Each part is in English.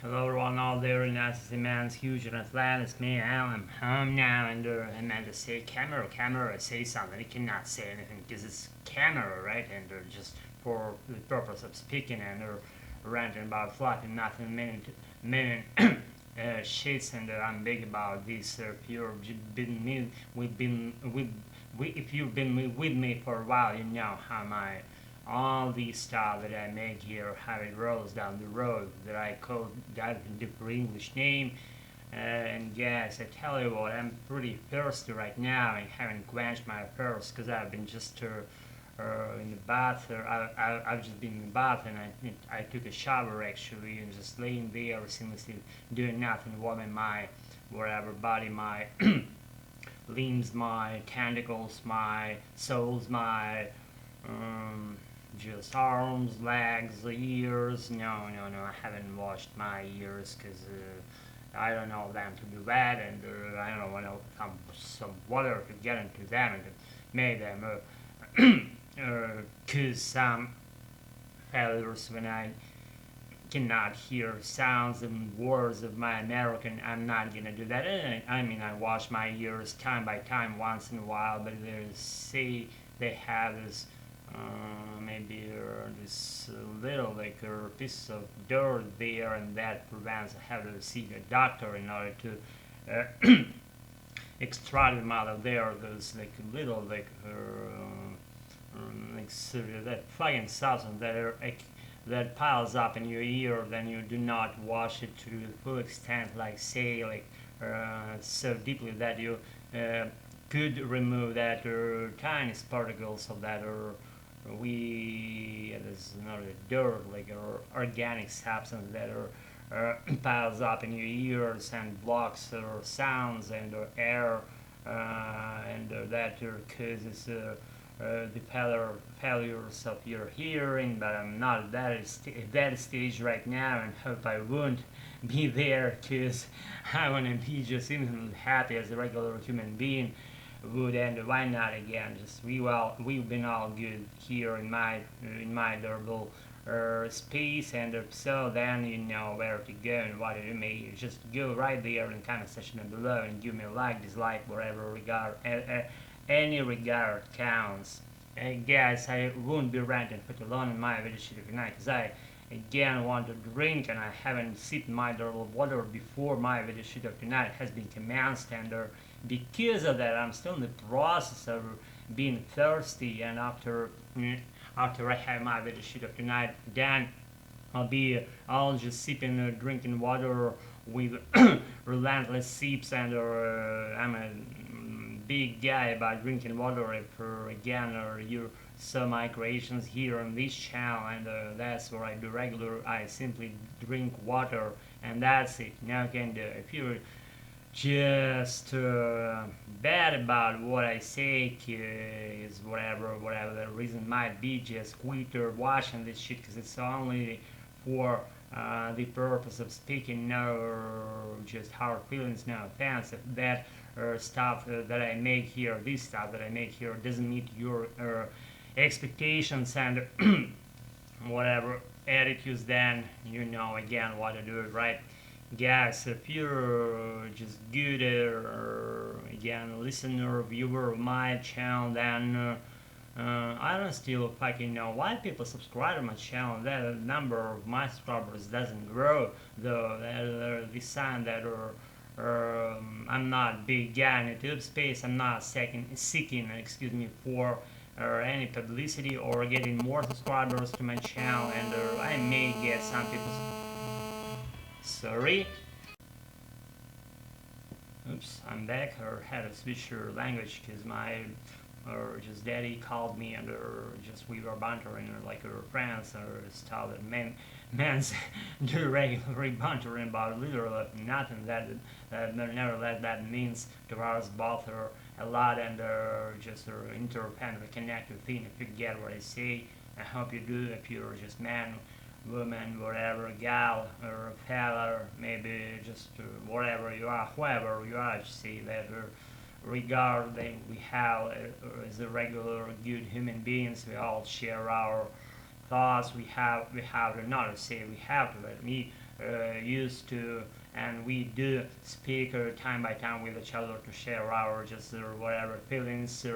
Hello everyone out there in this immense, huge and Atlantis. Me, I'm home now and I'm meant to say camera, say something. It cannot say anything because it's camera, right? And just for the purpose of speaking and ranting about fluffy nothing minute shits and I'm big about this. If you've been me, if you've been with me for a while, you know how my all the stuff that I make here, how it rolls down the road, that I call that a different English name. And yes, I tell you what, I'm pretty thirsty right now and haven't quenched my thirst because I've been just in the bath. I've just been in the bath and I took a shower actually and just laying there seamlessly doing nothing, warming my whatever body, my limbs, my tentacles, my soles, my um, just arms, legs, ears. No, I haven't washed my ears because I don't know them to be wet and I don't want some water to get into them and make them cause some failures when I cannot hear sounds and words of my American. I'm not gonna do that. I mean, I wash my ears time by time once in a while, but they say they have this maybe this little like piece of dirt there, and that prevents I have to see a doctor in order to extract them out of there. There's like little like that fucking substance that piles up in your ear, then you do not wash it to the full extent, like say like so deeply that you could remove that tiniest particles of that there's another dirt like organic substance that piles up in your ears and blocks sounds and air and that causes the failures of your hearing, but I'm not at that stage right now and hope I won't be there because I want to be just instantly happy as a regular human being would, and why not again? Just we've been all good here in my durable space, and so then you know where to go and what to do. You just go right there in the comment section below and give me a like, dislike, whatever regard. Any regard counts. Guys, I won't be ranting for too long in my video shoot tonight because I again want to drink and I haven't sipped my durable water before my video shoot of tonight has been commenced, and because of that I'm still in the process of being thirsty, and after I have my video shoot of tonight then I'll just sipping drinking water with relentless sips, and I'm a big guy about drinking water. If again you saw my creations here on this channel, and that's what I do regular, I simply drink water and that's it. Now can do if you're just bad about what I say, is whatever the reason might be, just quit watching this shit because it's only for the purpose of speaking, no just hard feelings, no offense. If that stuff that I make here, this stuff that I make here doesn't meet your expectations and whatever attitudes, then you know again what to do, right? Guys, if you're just good again listener, viewer of my channel, then I don't still fucking know why people subscribe to my channel. That the number of my subscribers doesn't grow, though. The sign that I'm not big guy in YouTube space. I'm not seeking, excuse me, for any publicity or getting more subscribers to my channel, and I may get some people. Sorry. Oops, I'm back. Or had to switch your language because my or just daddy called me, and just we were bantering like our friends or stuff that men's do regularly bantering about literally nothing that nevertheless that means to us both a lot, and just interdependent connected thing. If you get what I say, I hope you do. If you're just man, woman, whatever, gal or fella, maybe just whatever you are, whoever you are, just see that regard that we have as a regular good human beings. We all share our thoughts. We have to not to say we have to, but me used to, and we do speak time by time with each other to share our just whatever feelings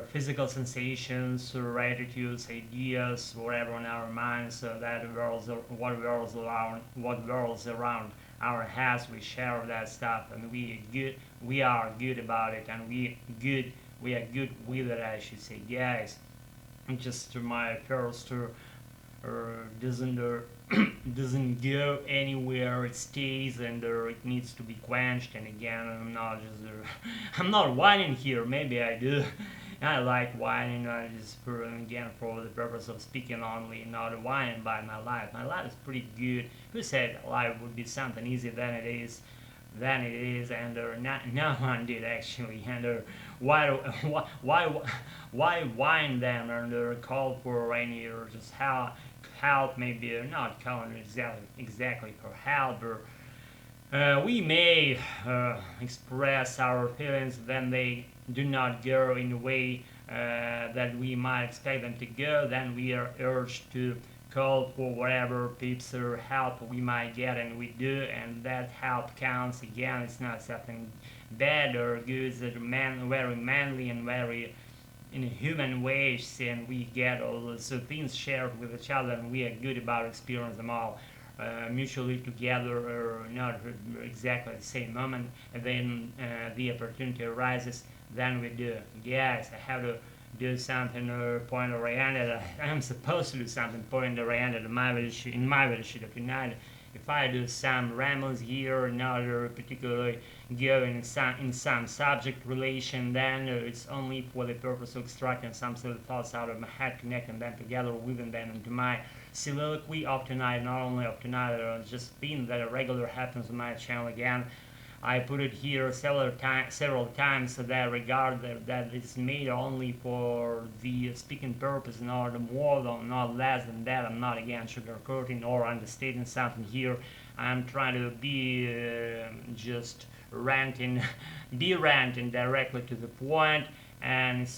physical sensations, attitudes, ideas, whatever on our minds, that what whirls around our heads. We share that stuff, and we are good about it, and we are good with it, I should say, guys. Just my first doesn't doesn't go anywhere. It stays, and it needs to be quenched. And again, I'm not just I'm not whining here. Maybe I do. I like whining, just for again for the purpose of speaking only, not whining about my life. My life is pretty good. Who said life would be something easier than it is? And no one did actually. And why why whine them and call for any or just help, maybe not calling exactly for help, or we may express our feelings, then they do not go in the way that we might expect them to go. Then we are urged to call for whatever tips or help we might get, and we do, and that help counts. Again, it's not something bad or good. It's very manly and very in a human ways, and we get all those things shared with each other, and we are good about experiencing them all mutually together, or not exactly at the same moment. And then the opportunity arises, then we do. Yes, I have to do something point oriented. I'm supposed to do something point oriented in my leadership of United. If I do some rambles here, not particularly go in some subject relation, then it's only for the purpose of extracting some sort of thoughts out of my head, connecting them together, weaving them into my soliloquy of tonight, not only of tonight, it's just thing that regular happens on my channel again. I put it here several times that regard that it's made only for the speaking purpose, not more than, not less than that. I'm not again sugarcoating or understating something here. I'm trying to be just ranting, be ranting directly to the point, and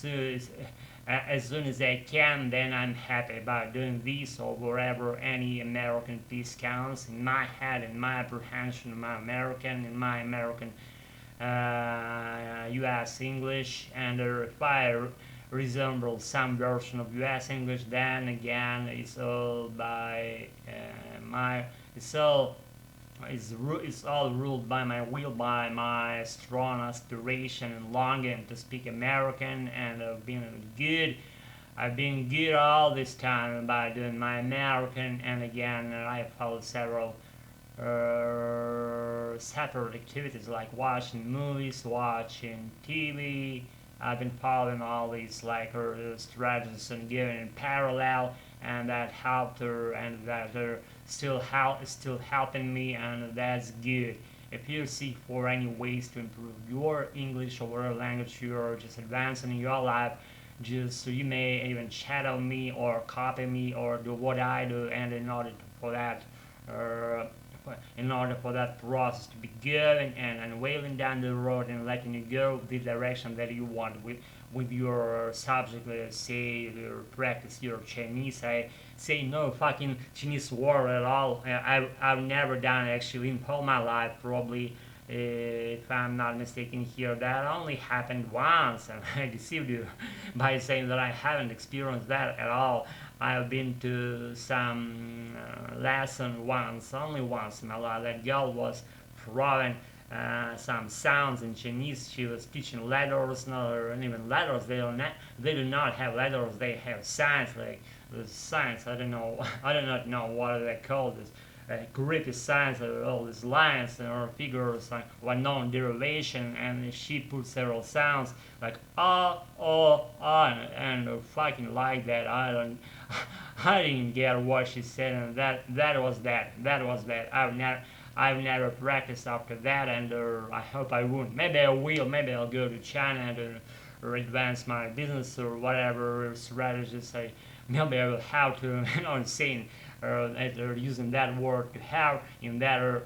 as soon as I can, then I'm happy about doing this, or wherever any American piece counts in my head, in my apprehension, in my American U.S. English, and if I resemble some version of U.S. English, then again it's all by it's all ruled by my will, by my strong aspiration and longing to speak American, and I've been good all this time by doing my American, and again I followed several separate activities like watching movies, watching TV. I've been following all these like strategies and giving in parallel, and that helped her, and that still helping me, and that's good. If you seek for any ways to improve your English or whatever language you're just advancing in your life, just so you may even shadow me or copy me or do what I do, and in order for that process to be good and wailing down the road and letting you go the direction that you want with your subject. Let's say you practice your Chinese. I say no fucking Chinese word at all. I've never done actually in all my life, probably. If I'm not mistaken here, that only happened once, and I deceived you by saying that I haven't experienced that at all. I've been to some lesson once, only once in my life. That girl was throwing some sounds in Chinese. She was teaching letters, not even letters. They do not have letters. They have signs, like the signs. I do not know what they call this. Creepy signs, all these lines or figures like unknown derivation, and she put several sounds like and fucking like that. I didn't get what she said, and that was that. I've never practiced after that, and I hope I won't. Maybe I will. Maybe I'll go to China and advance my business or whatever strategies maybe I will have to, saying using that word to have in that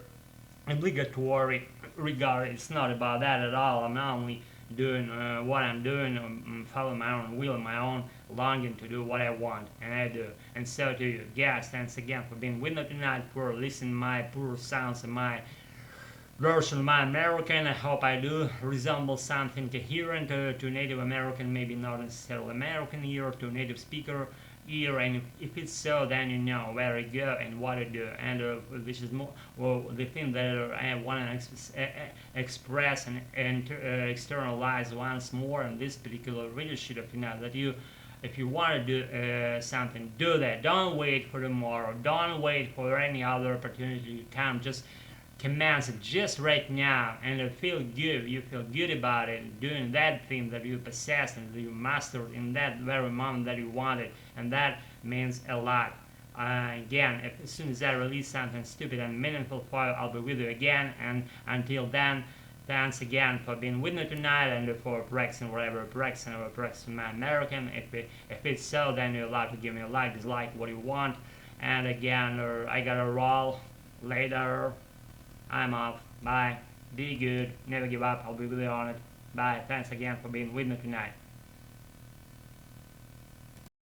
obligatory regard. It's not about that at all. I'm not only doing what I'm doing, following my own will, my own longing to do what I want, and I do. And so do you. Guys, thanks again for being with me tonight, for listening my poor sounds and my version of my American. I hope I do resemble something coherent to Native American, maybe not necessarily American ear, to native speaker ear, and if it's so, then you know where I go and what I do, and which is more well, the thing that I want to express and externalize once more in this particular video shoot of that you, if you want to do something, do that. Don't wait for tomorrow. Don't wait for any other opportunity to come. Just commence it just right now, and feel good. You feel good about it, doing that thing that you possessed and that you mastered in that very moment that you wanted, and that means a lot. Again, as soon as I release something stupid and meaningful for you, I'll be with you again, and until then, thanks again for being with me tonight, and for practicing whatever practicing or practicing my American. If it's so, then you're allowed to give me a like, dislike, what you want. And again, I gotta roll later. I'm off. Bye. Be good. Never give up. I'll be with you on it. Bye. Thanks again for being with me tonight.